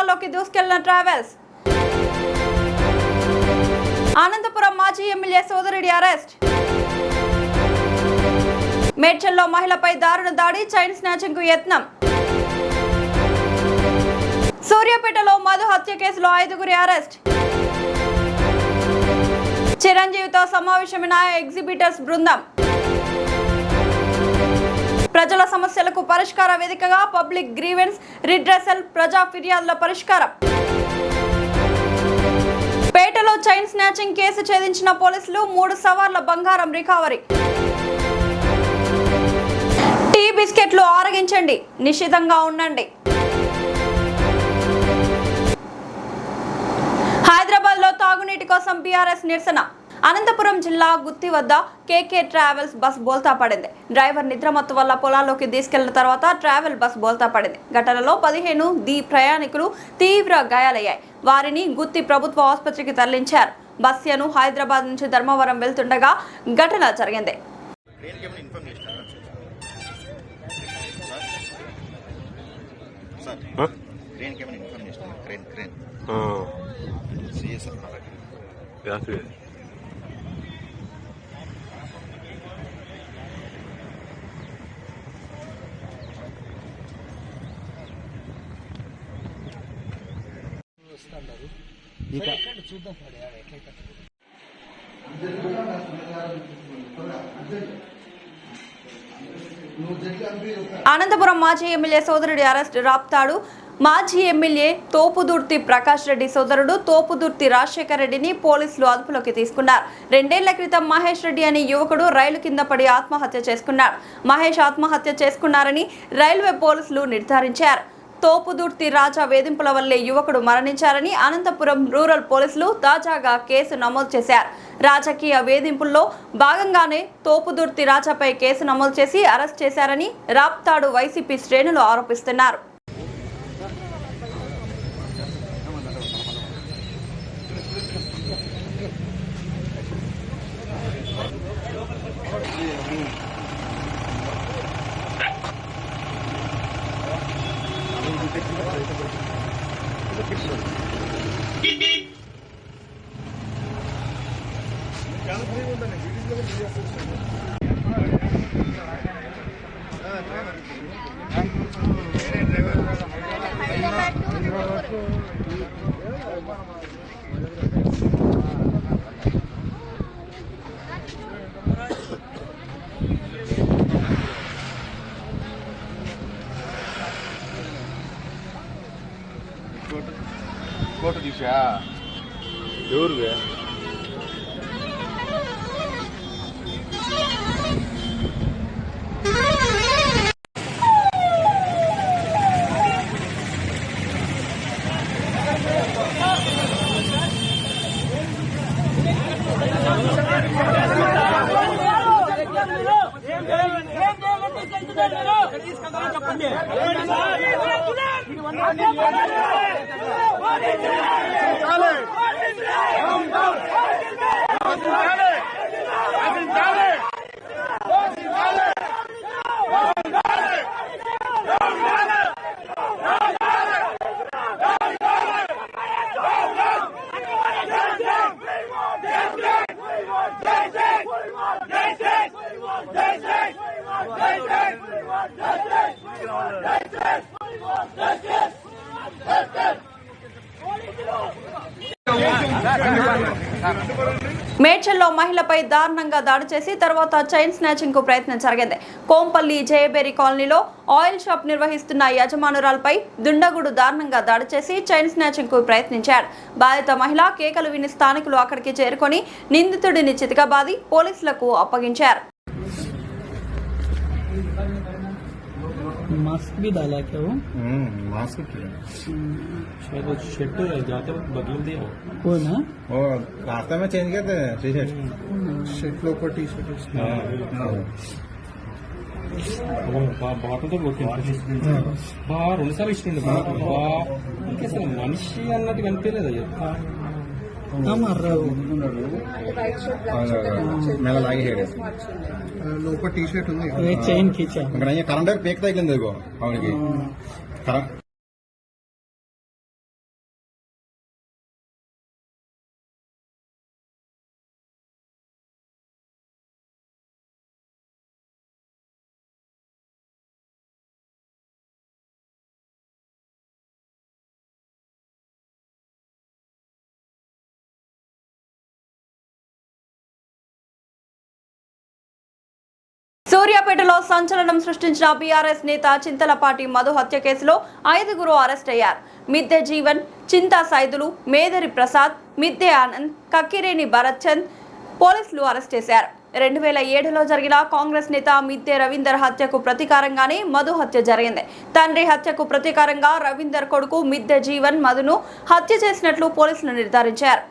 పొలాల్లోకి దూసుకెళ్లిన ట్రావెల్స్. అనంతపురం మాజీ MLA సోదరుడి arrest. మేడ్చల్లో మహిళపై దారుణ దాడి, చైన్ స్నాచింగ్ కు యత్నం. సూర్యాపేటలో మధు హత్య కేసులో 5గురి అరెస్ట్. చిరంజీవితో సమావేశమైన ఎగ్జిబిటర్స్ బృందం. ప్రజల సమస్యలకు పరిష్కార వేదికగా పబ్లిక్ గ్రీవెన్స్ రిడ్రెసల్ ప్రజా ఫిర్యాదుల పరిష్కారం. పేటలో చైన్ స్నాచింగ్ కేసు ఛేదించిన పోలీసులు, 3 సవార్ల బంగారం రికవరీ. టీ బిస్కెట్లు ఆరగించండి, నిషిద్ధంగా ఉండండి. హైదరాబాద్ లో తాగునీటి కోసం బీఆర్ఎస్ నిరసన. అనంతపురం జిల్లా గుత్తి వద్ద కేకే ట్రావెల్స్ బస్ బోల్తా పడింది. డ్రైవర్ నిద్రమత్తు వల్ల పొలాల్లోకి తీసుకెళ్లిన తర్వాత ట్రావెల్ బస్ బోల్తా పడింది. ఘటనలో 15 ప్రయాణికులు తీవ్ర గాయాలయ్యాయి. వారిని గుత్తి ప్రభుత్వ ఆసుపత్రికి తరలించారు. బస్సును హైదరాబాద్ నుంచి ధర్మవరం వెళ్తుండగా ఘటన జరిగింది. అనంతపురం మాజీ ఎమ్మెల్యే సోదరుడి అరెస్ట్. రాప్తాడు మాజీ ఎమ్మెల్యే తోపుదుర్తి ప్రకాష్ రెడ్డి సోదరుడు తోపుదుర్తి రాజశేఖర్ రెడ్డిని పోలీసులు అదుపులోకి తీసుకున్నారు. 2 ఏళ్ల క్రితం మహేష్ రెడ్డి అనే యువకుడు రైలు కింద పడి ఆత్మహత్య చేసుకున్నాడు. మహేష్ ఆత్మహత్య చేసుకున్నారని రైల్వే పోలీసులు నిర్ధారించారు. తోపుదుర్తి రాజా వేధింపుల వల్లే యువకుడు మరణించారని అనంతపురం రూరల్ పోలీసులు తాజాగా కేసు నమోదు చేశారు. రాజకీయ వేధింపుల్లో భాగంగానే తోపుదుర్తి రాజాపై కేసు నమోదు చేసి అరెస్ట్ చేశారని రాప్తాడు వైసీపీ శ్రేణులు ఆరోపిస్తున్నారు. ఫోటో తీసా ఎవరు చెప్పండి. మేడ్చల్లో మహిళపై దారుణంగా దాడి చేసి తర్వాత చైన్ స్నాచింగ్ కు ప్రయత్నం జరిగింది. కోంపల్లి జయబేరి కాలనీలో ఆయిల్ షాప్ నిర్వహిస్తున్న యజమానురాలపై దుండగుడు దారుణంగా దాడి చేసి చైన్ స్నాచింగ్ కు ప్రయత్నించాడు. బాధిత మహిళ కేకలు విని స్థానికులు అక్కడికి చేరుకొని నిందితుడిని చితకబాది పోలీసులకు అప్పగించారు. मास्क भी डाला क्या वो? मास्क किया शायद वो शर्ट जाते वक्त बदल दिया वो ना, और रास्ते में चेंज किया थे टी शर्ट షర్ట్ లో టీ షర్ట్ బాగుంటుంది బాగా 2 సార్లు ఇచ్చింది. అసలు మనిషి అన్నట్టు కనిపించలేదు. లోపల టీ షర్ట్ ఉంది, చైన్ ఖీచా కరెంట్ పేక్ తగిలింది. సూర్యాపేటలో సంచలనం సృష్టించిన బీఆర్ఎస్ నేత చింతలపాటి మధు హత్య కేసులో 5గురు అరెస్ట్ అయ్యారు. మిద్దె జీవన్, చింతా సైదులు, మేదరి ప్రసాద్, మిద్దె ఆనంద్, కక్కిరేని భరత్ చంద్ పోలీసులు అరెస్ట్ చేశారు. 2007లో జరిగిన కాంగ్రెస్ నేత మిద్దె రవీందర్ హత్యకు ప్రతీకారంగానే మధు హత్య జరిగింది. తండ్రి హత్యకు ప్రతీకారంగా రవీందర్ కొడుకు మిద్దె జీవన్ మధును హత్య చేసినట్లు పోలీసులు నిర్ధారించారు.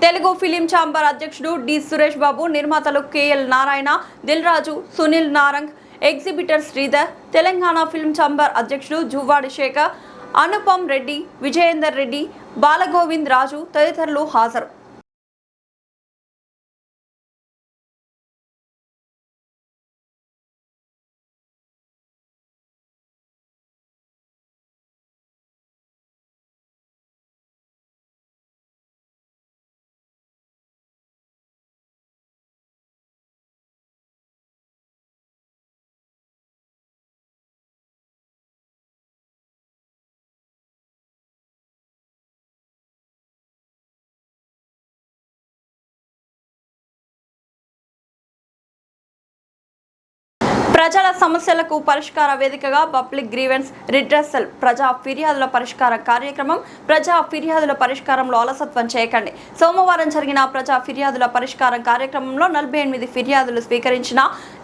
తెలుగు ఫిలిం ఛాంబర్ అధ్యక్షుడు డి సురేష్ బాబు, నిర్మాతలు KL Narayana, Dil Raju, Sunil Narang, exhibitor Sridhar, Telangana film chamber అధ్యక్షుడు జువ్వాడి శేఖర్, అనుపమ్ రెడ్డి, విజయేందర్ రెడ్డి, బాలగోవింద్ రాజు తదితరులు హాజరు. ప్రజల సమస్యలకు పరిష్కార వేదికగా పబ్లిక్ గ్రీవెన్స్ రిడ్రెసల్ ప్రజా ఫిర్యాదుల పరిష్కార కార్యక్రమం. ప్రజా ఫిర్యాదుల పరిష్కారంలో అలసత్వం చేయకండి. సోమవారం జరిగిన ప్రజా ఫిర్యాదుల పరిష్కారం కార్యక్రమంలో 48 ఫిర్యాదులు స్వీకరించిన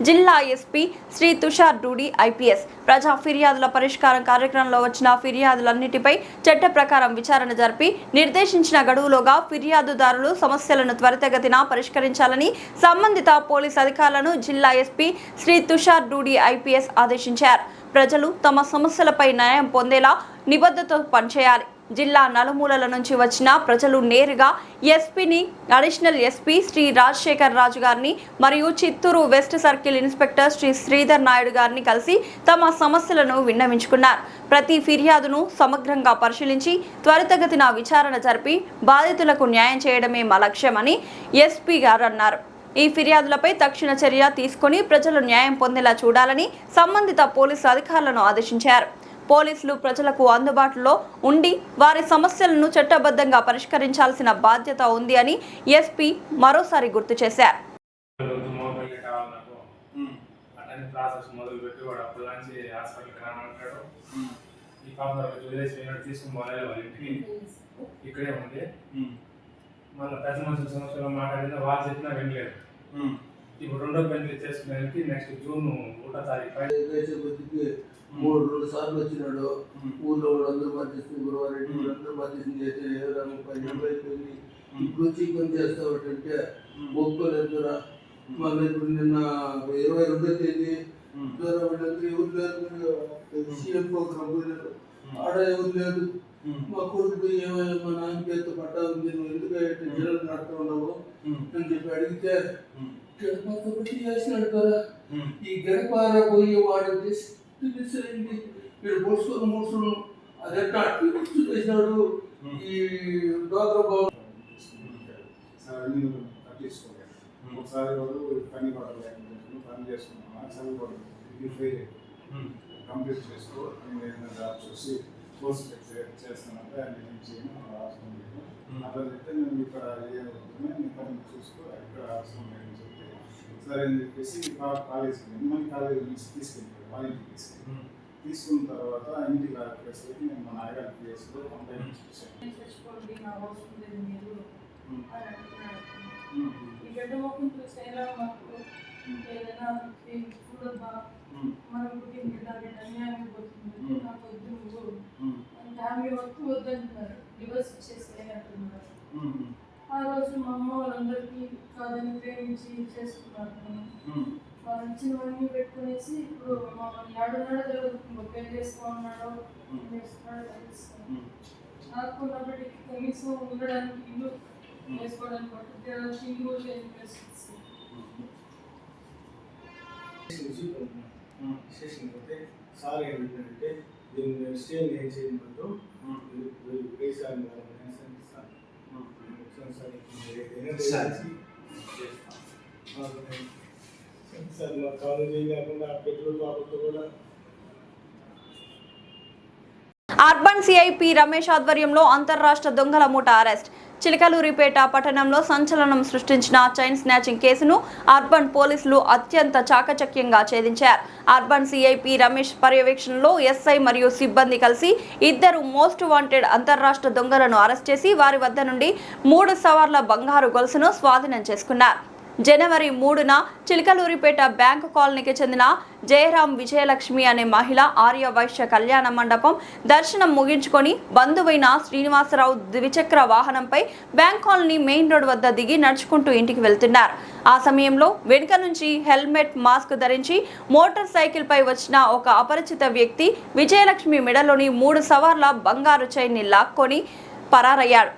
జిల్లా ఎస్పీ శ్రీ తుషార్ డూడి ఐపీఎస్. ప్రజా ఫిర్యాదుల పరిష్కారం కార్యక్రమంలో వచ్చిన ఫిర్యాదులన్నిటిపై చట్ట ప్రకారం విచారణ జరిపి నిర్దేశించిన గడువులోగా ఫిర్యాదుదారులు సమస్యలను త్వరితగతిన పరిష్కరించాలని సంబంధిత పోలీస్ అధికారులను జిల్లా ఎస్పీ శ్రీ తుషార్ డూడి ఐపీఎస్ ఆదేశించారు. ప్రజలు తమ సమస్యలపై న్యాయం పొందేలా నిబద్ధతతో పనిచేయాలి. జిల్లా నలుమూలల నుంచి వచ్చిన ప్రజలు నేరుగా ఎస్పీని, అడిషనల్ ఎస్పీ శ్రీ రాజశేఖర్ రాజు గారిని మరియు Chittoor west circle inspector Shri Sridhar Naidu గారిని కలిసి తమ సమస్యలను విన్నవించుకున్నారు. ప్రతి ఫిర్యాదును సమగ్రంగా పరిశీలించి త్వరితగతిన విచారణ జరిపి బాధితులకు న్యాయం చేయడమే మా లక్ష్యమని ఎస్పీ గారు అన్నారు. ఈ ఫిర్యాదులపై తక్షణ చర్య తీసుకుని ప్రజలు న్యాయం పొందేలా చూడాలని సంబంధిత పోలీసు అధికారులను ఆదేశించారు. పోలీసులు ప్రజలకు అందుబాటులో ఉండి వారి సమస్యలను చట్టబద్ధంగా పరిష్కరించాల్సిన బాధ్యత ఉంది అని ఎస్పీ మరోసారి గుర్తు చేశారు. ఇక్కడే ఉంది మళ్ళీ పెద్ద మనుషుల సమస్యలో మాట్లాడినా వాళ్ళు చెప్పినా వినలేదు. ఇప్పుడు రెండో పెళ్లి చేసుకునేకి నెక్స్ట్ జూన్ 1వ తారీఖు 2 సార్లు వచ్చినాడు. ఊళ్ళో వాళ్ళందరూ మధ్యస్థింది, గురువారెడ్డి వాళ్ళందరూ మధ్యస్థింది చేస్తే 30 అయిపోయింది. ఇప్పుడు చీకం చేస్తామంటే ఒప్పుకోలేదురా. మళ్ళీ ఇప్పుడు నిన్న 22వ తేదీ వీళ్ళందరూ ఎవరు లేదు, సీఎం ప్రోగ్రామ్ పోయినారు, ఆడ ఎవరు లేదు. మా కొడుకు ఏమయ్యా మా నాన్న పేరుతో పట్టా ఉంది, నువ్వు ఎందుకు జిల్లాలు నడుతూ ఉన్నావు అని చెప్పి అడిగితే చేసినాడు కదా. ఈ గడపార పోయి వాడు తెలిసింది వీడు మూసుకుని అదెట్టా చేసినాడు. ఈ డాక్టర్ బాబు ఒకసారి వాడు పని పడలేదు, పని చేసుకున్నాను, చదువుకోవడం కంప్లీట్ చేసుకో, ఏదైనా జాబ్ చూసి కోర్స్ చేస్తానంటే అన్ని అట్లా చెప్తే నేను ఇక్కడ ఏమవుతుంది నీ పని చూసుకో, ఇక్కడ అవసరం లేదని చెప్పి సరే అని చెప్పేసి కాలేజీకి మళ్ళీ కాలేజీ నుంచి తీసుకెళ్ళిపోయాను. వాళ్ళ ఇంటికి తీసుకున్న తర్వాత ఇంటికి రాకపోయేసరికి నేను మా నాయగారి ప్లేస్లో కంప్లైంట్ చేశాను. డివోర్స్ ఇచ్చేసేయంటున్నారు. ఆ రోజు మా అమ్మ వాళ్ళందరికీ కాదని ప్రేమించి చేసుకున్నారు. వాళ్ళు ఇచ్చినవన్నీ పెట్టుకునేసి ఇప్పుడు మమ్మల్ని ఏడున్నాడో జరుగుతుంది, పెళ్లి చేసుకున్నాడో చేస్తున్నాడో తెలుస్తుంది. నాకు ఉన్నప్పటికీ కనీసం ఉండడానికి ఇల్లు వేసుకోవడానికి పట్టుకోవడానికి ఇల్లు స్టేషన్ పోతే సార్ ఏమిటంటే దీన్ని విషయం ఏం చేయమంటూ దేశాన్ని సార్ మా కాలేజ్ చేయకుండా పెట్రోల్ బాబుతో కూడా అర్బన్ సిఐపి రమేష్ ఆధ్వర్యంలో అంతర్రాష్ట్ర దొంగల ముఠా అరెస్ట్. చిలకలూరిపేట పట్టణంలో సంచలనం సృష్టించిన చైన్ స్నాచింగ్ కేసును అర్బన్ పోలీసులు అత్యంత చాకచక్యంగా ఛేదించారు. అర్బన్ సిఐపి రమేష్ పర్యవేక్షణలో ఎస్ఐ మరియు సిబ్బంది కలిసి 2 మోస్ట్ వాంటెడ్ అంతర్రాష్ట్ర దొంగలను అరెస్ట్ చేసి వారి వద్ద నుండి 3 సవర్ల బంగారు గొలుసును స్వాధీనం చేసుకున్నారు. జనవరి 3న చిలకలూరిపేట బ్యాంకు కాలనీకి చెందిన జయరాం విజయలక్ష్మి అనే మహిళ ఆర్య వైశ్య కళ్యాణ మండపం దర్శనం ముగించుకొని బంధువైన శ్రీనివాసరావు ద్విచక్ర వాహనంపై బ్యాంక్ కాలనీ మెయిన్ రోడ్ వద్ద దిగి నడుచుకుంటూ ఇంటికి వెళ్తున్నారు. ఆ సమయంలో వెనుక నుంచి హెల్మెట్, మాస్క్ ధరించి మోటార్ సైకిల్ పై వచ్చిన ఒక అపరిచిత వ్యక్తి విజయలక్ష్మి మెడలోని 3 సవర్ల బంగారు చైన్ని లాక్కొని పరారయ్యాడు.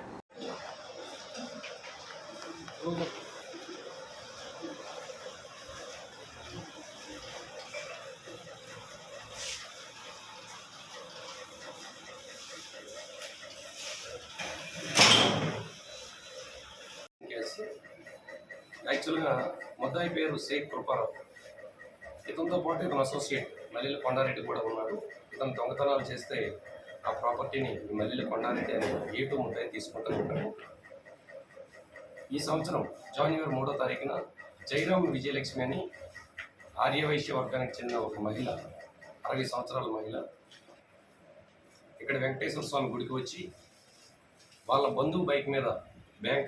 యాక్చువల్గా ముద్దాయి పేరు షేక్ కృపారావు. ఇతనితో పాటు ఇతను అసోసియేట్ మల్లెల కొండారెడ్డి కూడా ఉన్నాడు. ఇతను దొంగతనాలు చేస్తే ఆ ప్రాపర్టీని మల్లెల కొండారెడ్డి అనే ఏటు ముద్దాయి తీసుకుంటూ ఉంటాడు. ఈ సంవత్సరం జనవరి 3వ తారీఖున జయరాం విజయలక్ష్మి అని ఆర్యవైశ్య వర్గానికి చెందిన ఒక మహిళ, 60 సంవత్సరాల మహిళ, ఇక్కడ వెంకటేశ్వర స్వామి గుడికి వచ్చి వాళ్ళ బంధువు బైక్ మీద బ్యాంక్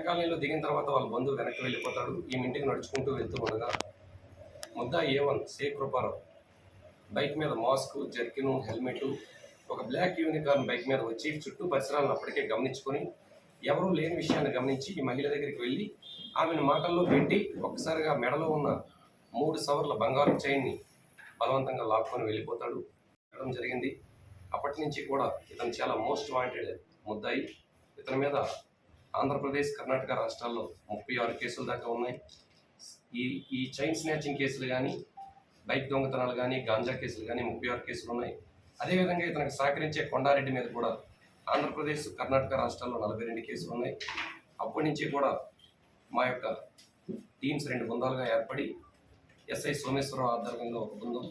కాలనీలో దిగిన తర్వాత వాళ్ళ బంధువు వెనక్కి వెళ్ళిపోతాడు. ఈ ఇంటికి నడుచుకుంటూ వెళ్తూ ఉండగా ముద్దాయి A1 షేక్ కృపారావు బైక్ మీద మాస్క్, జర్కిను, హెల్మెట్, ఒక బ్లాక్ యూనికార్న్ బైక్ మీద వచ్చి చుట్టూ పరిసరాలను అప్పటికే గమనించుకొని ఎవరూ లేని విషయాన్ని గమనించి ఈ మహిళ దగ్గరికి వెళ్ళి ఆమెను మాటల్లో పెట్టి ఒక్కసారిగా మెడలో ఉన్న 3 సవర్ల బంగారు చైన్ని బలవంతంగా లాక్కొని వెళ్ళిపోతాడు. జరిగింది. అప్పటి నుంచి కూడా ఇతను చాలా మోస్ట్ వాంటెడ్ ముద్దాయి. ఇతని మీద ఆంధ్రప్రదేశ్, కర్ణాటక రాష్ట్రాల్లో 36 కేసులు దాకా ఉన్నాయి. ఈ చైన్ స్నాచింగ్ కేసులు కానీ, బైక్ దొంగతనాలు కానీ, గాంజా కేసులు కానీ 36 కేసులు ఉన్నాయి. అదేవిధంగా ఇతనికి సహకరించే కొండారెడ్డి మీద కూడా ఆంధ్రప్రదేశ్, కర్ణాటక రాష్ట్రాల్లో 42 కేసులు ఉన్నాయి. అప్పటి నుంచి కూడా మా యొక్క టీమ్స్ 2 బృందాలుగా ఏర్పడి ఎస్ఐ సోమేశ్వరరావు ఆధ్వర్యంలో ఒక బృందం,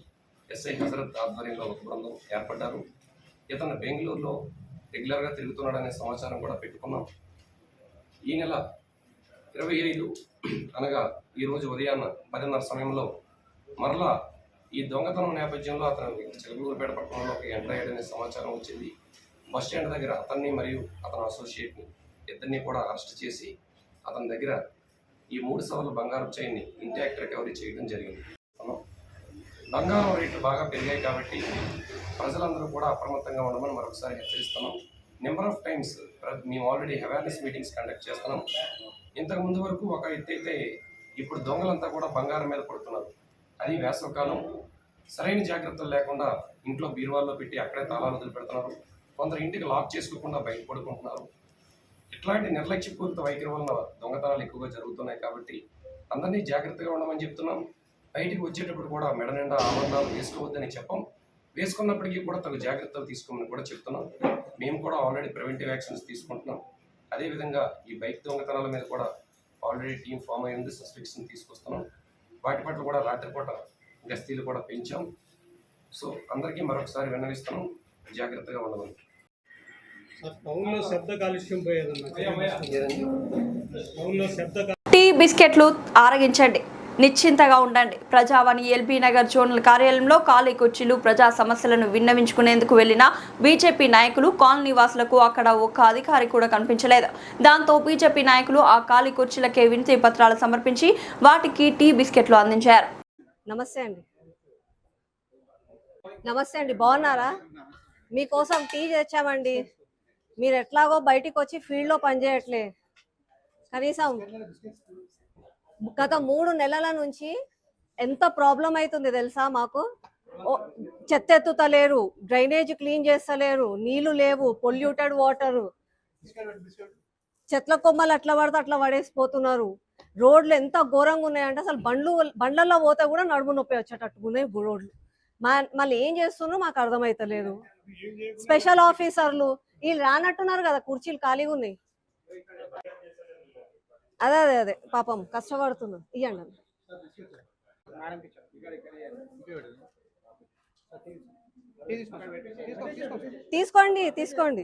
ఎస్ఐ హజరత్ ఆధ్వర్యంలో ఒక బృందం ఏర్పడ్డారు. ఇతను బెంగళూరులో రెగ్యులర్గా తిరుగుతున్నాడనే సమాచారం కూడా పెట్టుకున్నాం. ఈ నెల 25 అనగా ఈరోజు ఉదయాన్న 10:30 సమయంలో మరలా ఈ దొంగతనం నేపథ్యంలో అతను చిలకలూరిపేట పట్టణంలోకి ఎంటర్ అయ్యాడనే సమాచారం వచ్చింది. బస్ స్టాండ్ దగ్గర అతన్ని మరియు అతని అసోసియేట్ని ఇద్దరిని కూడా అరెస్ట్ చేసి అతని దగ్గర ఈ 3 సవర్ల బంగారం చైన్ని ఇంటాక్ట్ రికవరీ చేయడం జరిగింది. బంగారం రేట్లు బాగా పెరిగాయి కాబట్టి ప్రజలందరూ కూడా అప్రమత్తంగా ఉండమని మరొకసారి హెచ్చరిస్తున్నాం. నెంబర్ ఆఫ్ టైమ్స్ మేము ఆల్రెడీ అవేర్నెస్ మీటింగ్స్ కండక్ట్ చేస్తున్నాం. ఇంతకుముందు వరకు ఒక ఎత్తైతే ఇప్పుడు దొంగలంతా కూడా బంగారం మీద పడుతున్నారు. అది వేసవకాలం, సరైన జాగ్రత్తలు లేకుండా ఇంట్లో బీరువాల్లో పెట్టి అక్కడే తాళాలు వదిలిపెడుతున్నారు. కొందరు ఇంటికి లాక్ చేసుకోకుండా బయట పడుకుంటున్నారు. ఇట్లాంటి నిర్లక్ష్యపూరిత వైఖరి వలన దొంగతనాలు ఎక్కువగా జరుగుతున్నాయి కాబట్టి అందరినీ జాగ్రత్తగా ఉండమని చెప్తున్నాం. బయటికి వచ్చేటప్పుడు కూడా మెడ నిండా ఆభరణాలు వేసుకోవద్దని చెప్పం. వేసుకున్నప్పటికీ కూడా తగు జాగ్రత్తలు తీసుకోమని కూడా చెప్తున్నాం. మేము కూడా ఆల్రెడీ ప్రివెంటివ్ యాక్షన్స్ తీసుకుంటున్నాం. అదేవిధంగా ఈ బైక్ దొంగతనాల మీద కూడా ఆల్రెడీ టీం ఫామ్ అయ్యింది, సస్పెక్ట్స్ని తీసుకొస్తున్నాం. వాటి పట్ల కూడా రాత్రిపూట గస్తీలు కూడా పెంచాం. సో అందరికీ మరొకసారి విన్నవిస్తున్నాం, జాగ్రత్తగా ఉండమని. టీ బిస్కెట్లు ఆరగించండి, నిశ్చింతగా ఉండండి. ప్రజావాణి ఎల్బీ నగర్ జోనల్ కార్యాలయంలో ఖాళీ కుర్చీలు, ప్రజా సమస్యలను విన్నవించుకునేందుకు వెళ్లిన బీజేపీ నాయకులు, కాలనీ వాసులకు అక్కడ ఒక్క అధికారి కూడా కనిపించలేదు. దాంతో బీజేపీ నాయకులు ఆ ఖాళీ కుర్చీలకే వినతి పత్రాలు సమర్పించి వాటికి టీ బిస్కెట్లు అందించారు. నమస్తే అండి, బాగున్నారా? మీకోసం టీ తెచ్చామండి. మీరు ఎట్లాగో బయటికి వచ్చి ఫీల్డ్లో పనిచేయట్లే. కనీసం గత 3 నెలల నుంచి ఎంత ప్రాబ్లం అవుతుంది తెలుసా మాకు. చెత్త ఎత్తుతలేరు, డ్రైనేజ్ క్లీన్ చేస్తలేరు, నీళ్లు లేవు, పొల్యూటెడ్ వాటరు, చెట్ల కొమ్మలు అట్లా పడితే అట్లా పడేసిపోతున్నారు. రోడ్లు ఎంత ఘోరంగా ఉన్నాయంటే అసలు బండ్లలో పోతే కూడా నడుము నొప్పి వచ్చేటట్టున్నాయి రోడ్లు. మళ్ళీ ఏం చేస్తున్నారు మాకు అర్థమైతలేదు. స్పెషల్ ఆఫీసర్లు వీళ్ళు రానట్టున్నారు కదా, కుర్చీలు ఖాళీగా ఉన్నాయి. అదే అదే అదే పాపం కష్టపడుతున్నారు. ఇవ్వండి తీసుకోండి తీసుకోండి.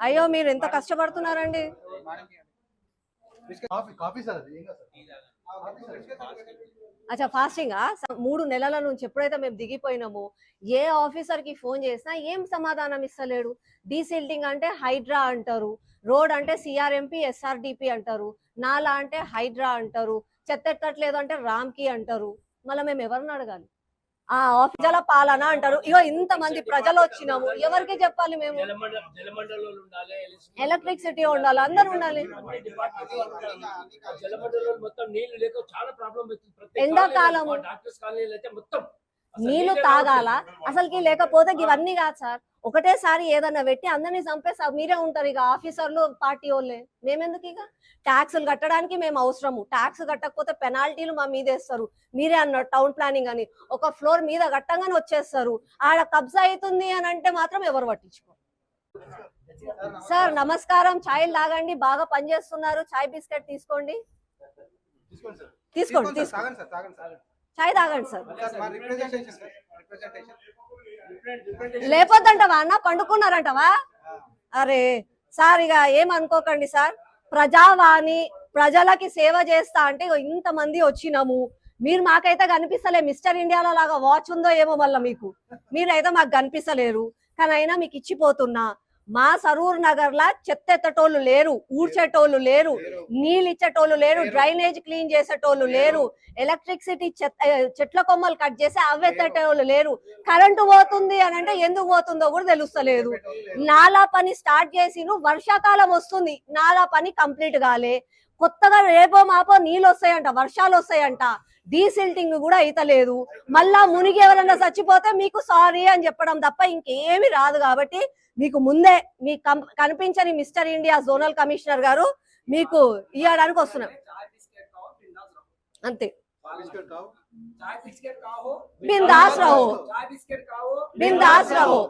అయ్యో మీరు ఎంత కష్టపడుతున్నారండి. అచ్చా ఫాస్టింగ్ 3 నెలల నుంచి ఎప్పుడైతే మేము దిగిపోయినామో ఏ ఆఫీసర్ కి ఫోన్ చేసినా ఏం సమాధానం ఇస్తలేడు. డీసిల్టింగ్ అంటే హైడ్రా అంటారు, రోడ్ అంటే సిఆర్ఎంపి ఎస్ఆర్డిపి అంటారు, నాలా అంటే హైడ్రా అంటారు, చెత్త ఎక్కట్లేదు అంటే రామ్కి అంటారు. మళ్ళీ మేము ఎవరిని అడగాలి? ఆ ఆఫీసర్ల పాలన అంటారు. ఇగో ఇంతమంది ప్రజలు వచ్చినాము, ఎవరికి చెప్పాలి? మేము ఎలక్ట్రిసిటీ ఉండాలి, అందరు ఉండాలి. ఎండాకాలము నీళ్లు తాగాల అసలుకి, లేకపోతే ఇవన్నీ కాదు సార్. ఒకటేసారి ఏదన్నా పెట్టి అందరినీ చంపేస్తా మీరే ఉంటారు. ఇక ఆఫీసర్లు పార్టీ వాళ్ళే, మేమెందుకు? ఇక ట్యాక్సులు కట్టడానికి మేము అవసరము, ట్యాక్స్ కట్టకపోతే పెనాల్టీలు మా మీద వేస్తారు. మీరే అన్నారు టౌన్ ప్లానింగ్ అని, ఒక ఫ్లోర్ మీద కట్టంగానే వచ్చేస్తారు. ఆడ కబ్జా అవుతుంది అని అంటే మాత్రం ఎవరు పట్టించుకో. సార్ నమస్కారం, ఛాయ్ తాగండి, బాగా పనిచేస్తున్నారు. ఛాయ్ బిస్కెట్ తీసుకోండి, తీసుకోండి ఛాయ్ తాగండి సార్. లేకపోద్దంటవా అన్న, పండుకున్నారంటవా? అరే సార్ ఇక ఏమనుకోకండి సార్, ప్రజావాణి ప్రజలకి సేవ చేస్తా అంటే ఇంతమంది వచ్చినాము. మీరు మాకైతే కనిపిస్తలే, మిస్టర్ ఇండియాలో లాగా వాచ్ ఉందో ఏమో మళ్ళీ మీకు, మీరైతే మాకు కనిపిస్తలేరు. కానీ అయినా మీకు ఇచ్చిపోతున్నా. మా సరూర్ నగర్ లా చెత్త ఎత్తటోళ్ళు లేరు, ఊడ్చేటోళ్ళు లేరు, నీళ్ళు ఇచ్చేటోళ్ళు లేరు, డ్రైనేజ్ క్లీన్ చేసేటోళ్ళు లేరు, ఎలక్ట్రిసిటీ చెట్ల కొమ్మలు కట్ చేసి అవెత్తేటోళ్ళు లేరు. కరెంటు పోతుంది అని అంటే ఎందుకు పోతుందో కూడా తెలుస్తలేదు. నాలా పని స్టార్ట్ చేసి వర్షాకాలం వస్తుంది, నాలా పని కంప్లీట్ కాలే. కొత్తగా రేపో మాపో నీళ్ళు వస్తాయంట, వర్షాలు వస్తాయంట, డీసిల్టింగ్ కూడా అయితలేదు. మళ్ళా మునిగి ఎవరన్నా చచ్చిపోతే మీకు సారీ అని చెప్పడం తప్ప ఇంకేమీ రాదు. కాబట్టి మీకు ముందే మీకు కనిపించని మిస్టర్ ఇండియా జోనల్ కమిషనర్ గారు మీకు ఇవ్వడానికి వస్తున్నాం అంతే. బిందాస్ రహో, బిందాస్ రహో,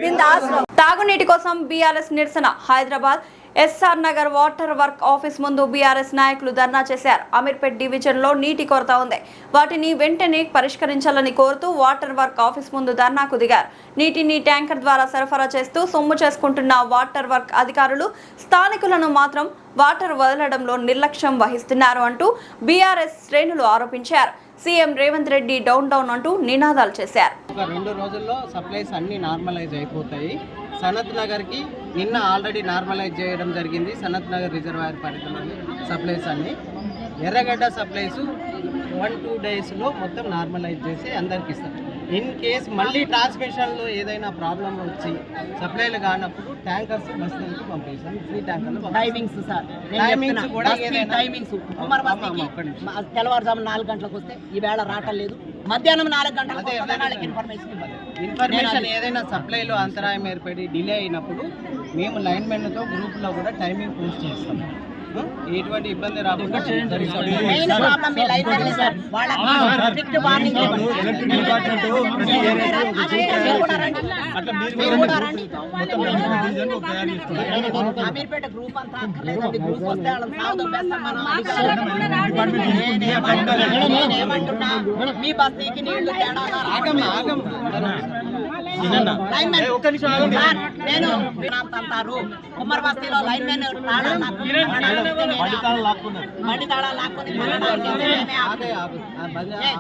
బిందాస్ రహో. తాగునీటి కోసం బీఆర్ఎస్ నిరసన. Hyderabad SR Nagar water work office ముందు బీఆర్ఎస్ నాయకులు ధర్నా చేశారు. అమీర్పేట్ డివిజన్ లో నీటి కొరత ఉంది, వాటిని వెంటనే పరిష్కరించాలని కోరుతూ వాటర్ వర్క్ ఆఫీస్ ముందు ధర్నాకు దిగారు. నీటిని ట్యాంకర్ ద్వారా సరఫరా చేస్తూ సొమ్ము చేసుకుంటున్న వాటర్ వర్క్ అధికారులు స్థానికులను మాత్రం వాటర్ వదలడంలో నిర్లక్ష్యం వహిస్తున్నారు అంటూ బీఆర్ఎస్ శ్రేణులు ఆరోపించారు. CM Revanth Reddy down down అంటూ నినాదాలు చేశారు. ఒక 2 రోజుల్లో సప్లైస్ అన్ని నార్మలైజ్ అయిపోతాయి. సనత్ నగర్కి నిన్న ఆల్రెడీ నార్మలైజ్ చేయడం జరిగింది. సనత్ నగర్ రిజర్వాయర్ పరిధిలోని సప్లైస్ అన్ని. ఎర్రగడ్డ సప్లైస్ 1-2 డేస్లో మొత్తం నార్మలైజ్ చేసి అందరికి ఇస్తాం. ఇన్ కేస్ మళ్ళీ ట్రాన్స్మిషన్లో ఏదైనా ప్రాబ్లం వచ్చి సప్లైలు కానప్పుడు ట్యాంకర్స్ బస్సులకి పంపిస్తాం. ఫ్రీ ట్యాంకర్లు టైమింగ్స్ సార్, టైమింగ్స్ కూడా టైమింగ్స్ తెల్లవారుజాము 4 గంటలకు వస్తే ఈవేళ రావట్లేదు, మధ్యాహ్నం 4 గంటలకు ఇన్ఫర్మేషన్ ఏదైనా సప్లైలో అంతరాయం ఏర్పడి డిలే అయినప్పుడు మేము లైన్మెన్తో గ్రూప్లో కూడా టైమింగ్ పోస్ట్ చేస్తాం. ఎటువంటి ఇబ్బంది రాకుండా అమీర్పేట గ్రూప్ అంతా గ్రూప్ వస్తే మీ బస్తీకి నీళ్లు నేను అంటారు కుమ్మర్ బస్తీలో లైన్ మెన్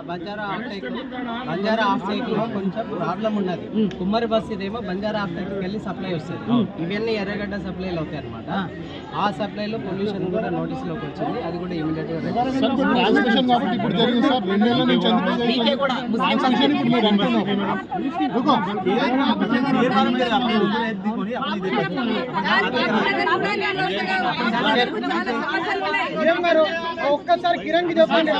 బంజారా ఆఫ్టేక్ లో కొంచెం ప్రాబ్లం ఉన్నది. కుమ్మరి బస్ ఇదేమో బంజారా ఆఫ్టేక్ వెళ్ళి సప్లై వస్తుంది. ఇవన్నీ ఎర్రగడ్డ సప్లైలు అవుతాయి అనమాట. ఆ సప్లైలో పొల్యూషన్ కూడా నోటీస్ లోకి వచ్చింది. అది కూడా ఇమీడియట్ గా ఒక్కసారి కిరణ్ కి చెప్పండి.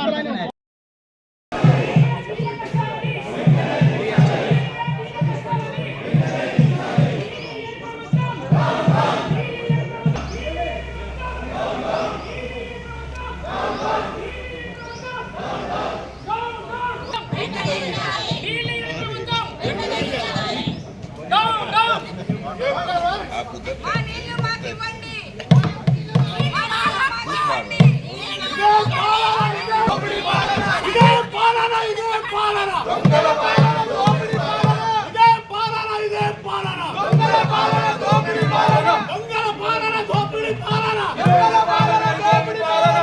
పాలన దొంగల పాలన దోపిడీ పాలన ఇదే పాలన దొంగల పాలన దోపిడీ పాలన దొంగల పాలన దోపిడీ పాలన దొంగల పాలన దోపిడీ పాలన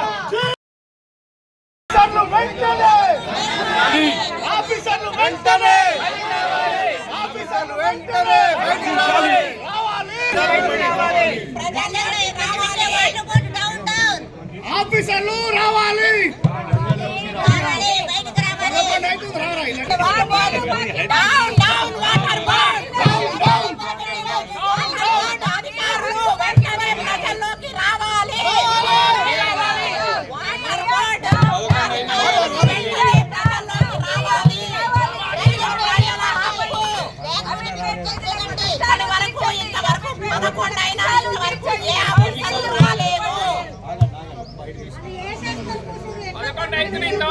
ఆఫీసర్లు వెంటనే ఆఫీసర్లు వెంటనే రావాలి ఆఫీసర్లు రావాలి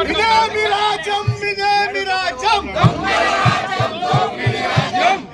ఇదే మీ రాజ్యం ఇదే మీ రాజ్యం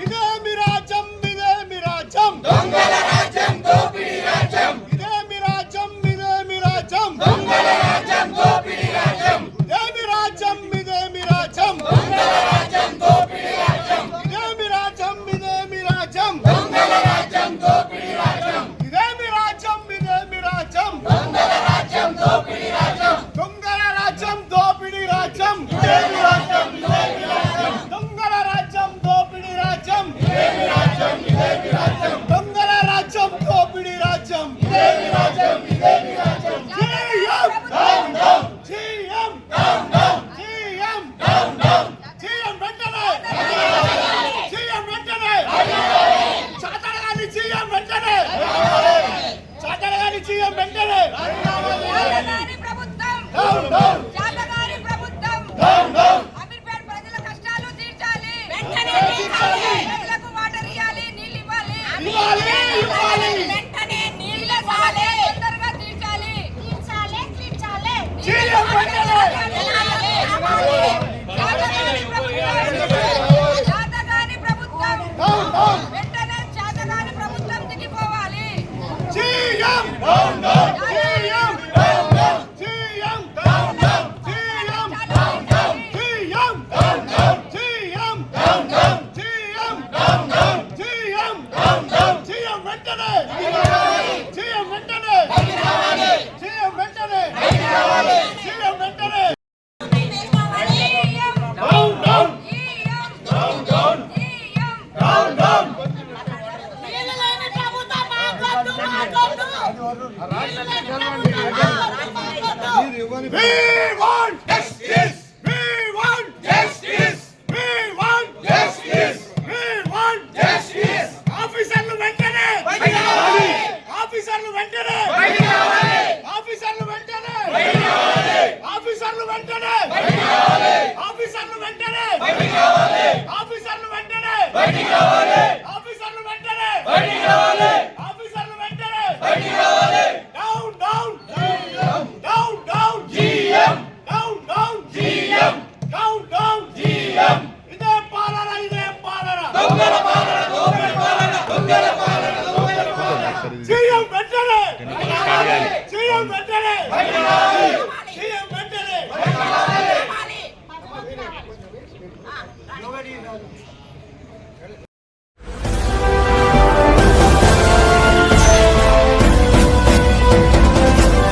ఇదే మీ రాజ్యం ఇదే మీ రాజ్యం దొంగల రాజ్యం దోపిడీ రాజ్యం ఇదే మీ రాజ్యం ఇదే మీ రాజ్యం దొంగల రాజ్యం దోపిడీ రాజ్యం ఇదే మీ రాజ్యం ఇదే మీ రాజ్యం దొంగల రాజ్యం దోపిడీ రాజ్యం ఇదే మీ రాజ్యం ఇదే మీ రాజ్యం దొంగల రాజ్యం దోపిడీ రాజ్యం ఇదే మీ రాజ్యం ఇదే మీ రాజ్యం దొంగల రాజ్యం దోపిడీ రాజ్యం దొంగల రాజ్యం దోపిడీ రాజ్యం ఇదే మీ రాజ్యం ఇదే మీ రాజ్యం దొంగల రాజ్యం దోపిడీ రాజ్యం ఇదే మీ రాజ్యం ఇదే మీ రాజ్యం దొంగల రాజ్యం దోపిడీ రాజ్యం ఇదే మీ రాజ్యం ఇదే మీ రాజ్యం CM down down CM down down CM down down CM వెంటనే సీఎం వెంటనే చాతరగాని సీఎం వెంటనే చాతరగాని సీఎం వెంటనే డౌన్ డౌన్ జాతగారి ప్రభుత్వం డౌన్ డౌన్ అమీర్పేట ప్రజల కష్టాలు తీర్చాలి వెంటనే తీర్చాలి. ప్రజలకు వాటర్ ఇవ్వాలి నీళ్ళు ఇవ్వాలి ఇవ్వాలి ఇవ్వాలి వెంటనే నీళ్ళు ఇవ్వాలి తొందరగా తీర్చాలి తీర్చాలి సీఎం వెంటనే జాతగారి ప్రభుత్వం డౌన్ డౌన్ వెంటనే జాతగారి ప్రభుత్వం దిగిపోవాలి CM down down CM down down CM down down CM down down CM down down CM down down CM down down CM down down CM వెంటనే సీఎం వెంటనే సీఎం వెంటనే సీఎం వెంటనే down down down down down down We want justice. We want justice. We want justice. We want justice. ఆఫీసర్లు వెంటనే బయటికి రావాలి. ఆఫీసర్లు వెంటనే బయటికి రావాలి. ఆఫీసర్లు వెంటనే బయటికి రావాలి. ఆఫీసర్లు వెంటనే బయటికి రావాలి. ఆఫీసర్లు వెంటనే బయటికి రావాలి. ఆఫీసర్లు వెంటనే బయటికి రావాలి. ఆఫీసర్లు వెంటనే బయటికి రావాలి. ఆఫీసర్లు వెంటనే బయటికి రావాలి. Down down down down GM down down GM down down GM ఇదే పాలన దొంగల పాలన దోపిడీ పాలన దొంగల పాలన దోపిడీ పాలన జీఎం వెంటనే జీఎం వెంటనే జీఎం వెంటనే